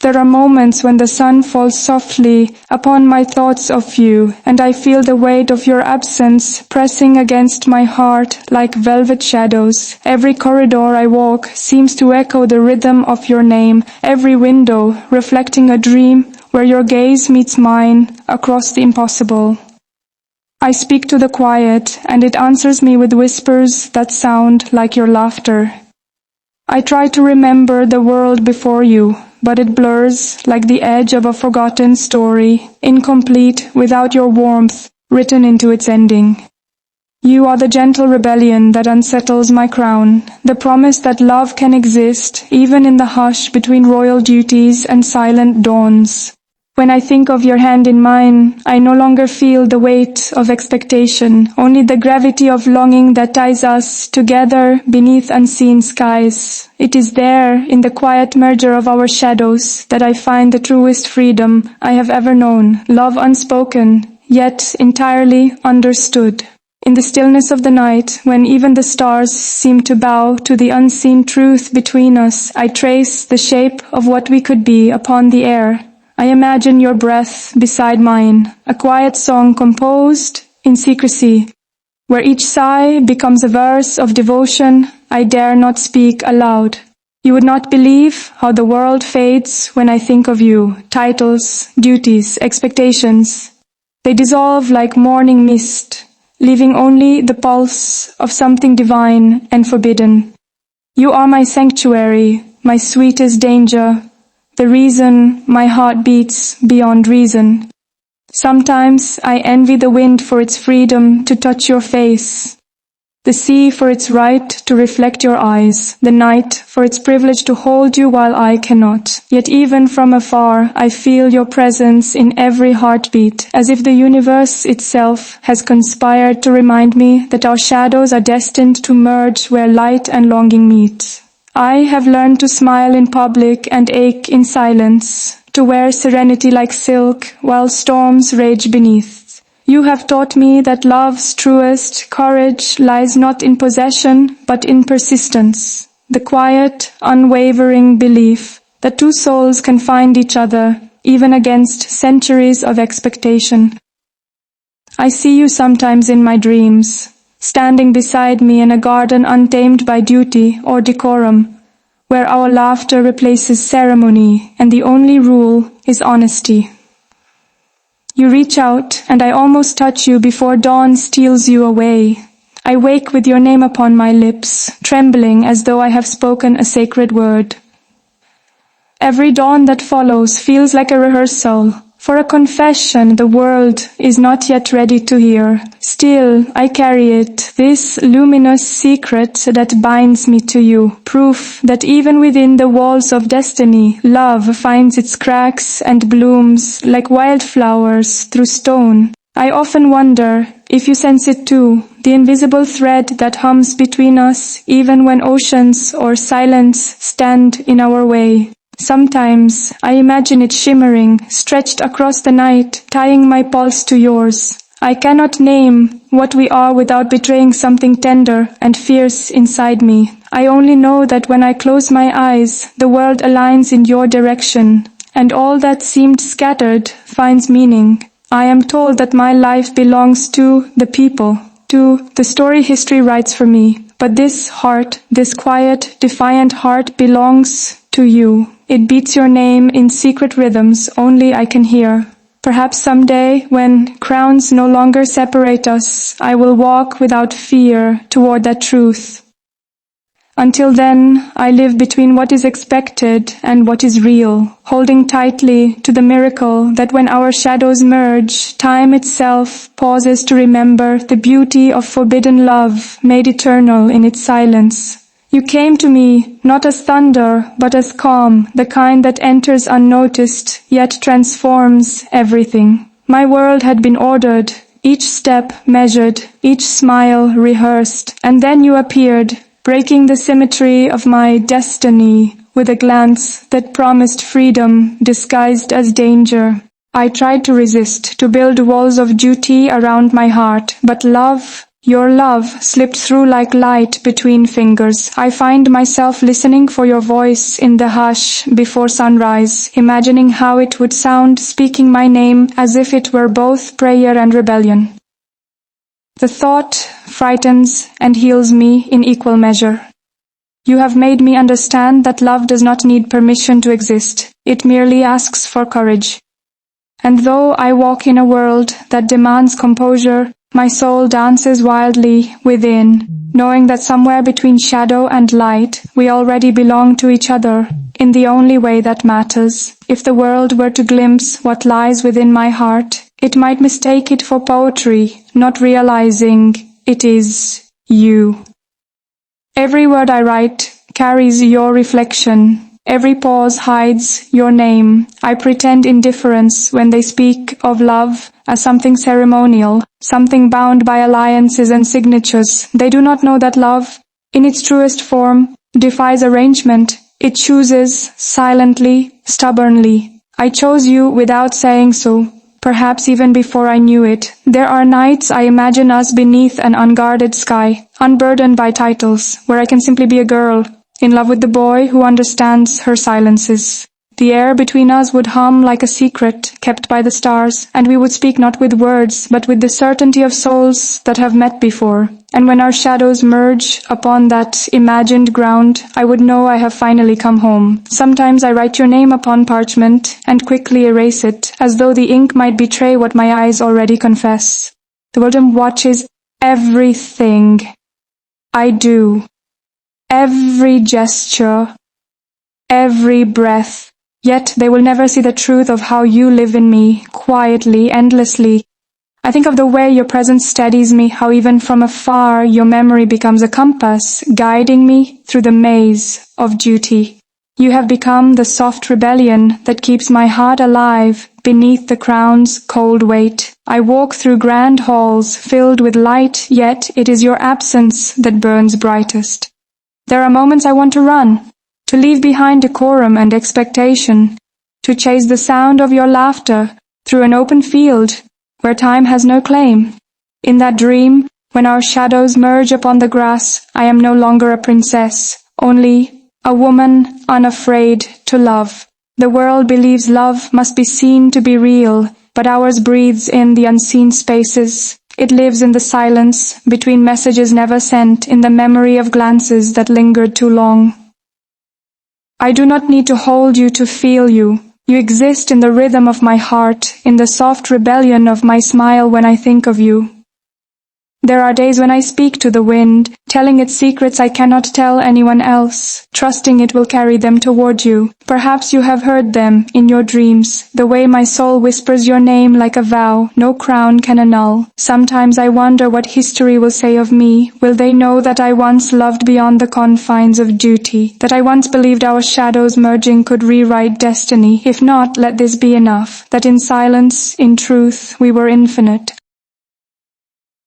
There are moments when the sun falls softly upon my thoughts of you, and I feel the weight of your absence pressing against my heart like velvet shadows. Every corridor I walk seems to echo the rhythm of your name, every window reflecting a dream where your gaze meets mine across the impossible. I speak to the quiet, and it answers me with whispers that sound like your laughter. I try to remember the world before you, but it blurs like the edge of a forgotten story, incomplete without your warmth written into its ending. You are the gentle rebellion that unsettles my crown, the promise that love can exist even in the hush between royal duties and silent dawns. When I think of your hand in mine, I no longer feel the weight of expectation, only the gravity of longing that ties us together beneath unseen skies. It is there, in the quiet merger of our shadows, that I find the truest freedom I have ever known, love unspoken, yet entirely understood. In the stillness of the night, when even the stars seem to bow to the unseen truth between us, I trace the shape of what we could be upon the air. I imagine your breath beside mine, a quiet song composed in secrecy, where each sigh becomes a verse of devotion I dare not speak aloud. You would not believe how the world fades when I think of you. Titles, duties, expectations. They dissolve like morning mist, leaving only the pulse of something divine and forbidden. You are my sanctuary, my sweetest danger, the reason my heart beats beyond reason. Sometimes I envy the wind for its freedom to touch your face, the sea for its right to reflect your eyes, the night for its privilege to hold you while I cannot. Yet even from afar, I feel your presence in every heartbeat, as if the universe itself has conspired to remind me that our shadows are destined to merge where light and longing meet. I have learned to smile in public and ache in silence, to wear serenity like silk while storms rage beneath. You have taught me that love's truest courage lies not in possession but in persistence, the quiet, unwavering belief that two souls can find each other even against centuries of expectation. I see you sometimes in my dreams, standing beside me in a garden untamed by duty or decorum, where our laughter replaces ceremony and the only rule is honesty. You reach out and I almost touch you before dawn steals you away. I wake with your name upon my lips, trembling as though I have spoken a sacred word. Every dawn that follows feels like a rehearsal, for a confession the world is not yet ready to hear. Still, I carry it, this luminous secret that binds me to you, proof that even within the walls of destiny, love finds its cracks and blooms like wildflowers through stone. I often wonder if you sense it too, the invisible thread that hums between us even when oceans or silence stand in our way. Sometimes I imagine it shimmering, stretched across the night, tying my pulse to yours. I cannot name what we are without betraying something tender and fierce inside me. I only know that when I close my eyes, the world aligns in your direction, and all that seemed scattered finds meaning. I am told that my life belongs to the people, to the story history writes for me. But this heart, this quiet, defiant heart belongs to you. It beats your name in secret rhythms only I can hear. Perhaps someday, when crowns no longer separate us, I will walk without fear toward that truth. Until then, I live between what is expected and what is real, holding tightly to the miracle that when our shadows merge, time itself pauses to remember the beauty of forbidden love made eternal in its silence. You came to me not as thunder, but as calm, the kind that enters unnoticed, yet transforms everything. My world had been ordered, each step measured, each smile rehearsed, and then you appeared, breaking the symmetry of my destiny with a glance that promised freedom disguised as danger. I tried to resist, to build walls of duty around my heart, but love, Your love slipped through like light between fingers. I find myself listening for your voice in the hush before sunrise, imagining how it would sound speaking my name as if it were both prayer and rebellion. The thought frightens and heals me in equal measure. You have made me understand that love does not need permission to exist. It merely asks for courage. And though I walk in a world that demands composure, my soul dances wildly within, knowing that somewhere between shadow and light, we already belong to each other in the only way that matters. If the world were to glimpse what lies within my heart, it might mistake it for poetry, not realizing it is you. Every word I write carries your reflection. Every pause hides your name. I pretend indifference when they speak of love as something ceremonial, something bound by alliances and signatures. They do not know that love, in its truest form, defies arrangement. It chooses silently, stubbornly. I chose you without saying so, perhaps even before I knew it. There are nights I imagine us beneath an unguarded sky, unburdened by titles, where I can simply be a girl, in love with the boy who understands her silences. The air between us would hum like a secret kept by the stars, and we would speak not with words, but with the certainty of souls that have met before. And when our shadows merge upon that imagined ground, I would know I have finally come home. Sometimes I write your name upon parchment and quickly erase it, as though the ink might betray what my eyes already confess. The world watches everything I do. Every gesture, every breath, yet they will never see the truth of how you live in me, quietly, endlessly. I think of the way your presence steadies me, how even from afar your memory becomes a compass, guiding me through the maze of duty. You have become the soft rebellion that keeps my heart alive beneath the crown's cold weight. I walk through grand halls filled with light, yet it is your absence that burns brightest. There are moments I want to run, to leave behind decorum and expectation, to chase the sound of your laughter through an open field where time has no claim. In that dream, when our shadows merge upon the grass, I am no longer a princess, only a woman unafraid to love. The world believes love must be seen to be real, but ours breathes in the unseen spaces. It lives in the silence, between messages never sent, in the memory of glances that lingered too long. I do not need to hold you to feel you. You exist in the rhythm of my heart, in the soft rebellion of my smile when I think of you. There are days when I speak to the wind, telling its secrets I cannot tell anyone else, trusting it will carry them toward you. Perhaps you have heard them in your dreams, the way my soul whispers your name like a vow no crown can annul. Sometimes I wonder what history will say of me. Will they know that I once loved beyond the confines of duty, that I once believed our shadows merging could rewrite destiny? If not, let this be enough, that in silence, in truth, we were infinite.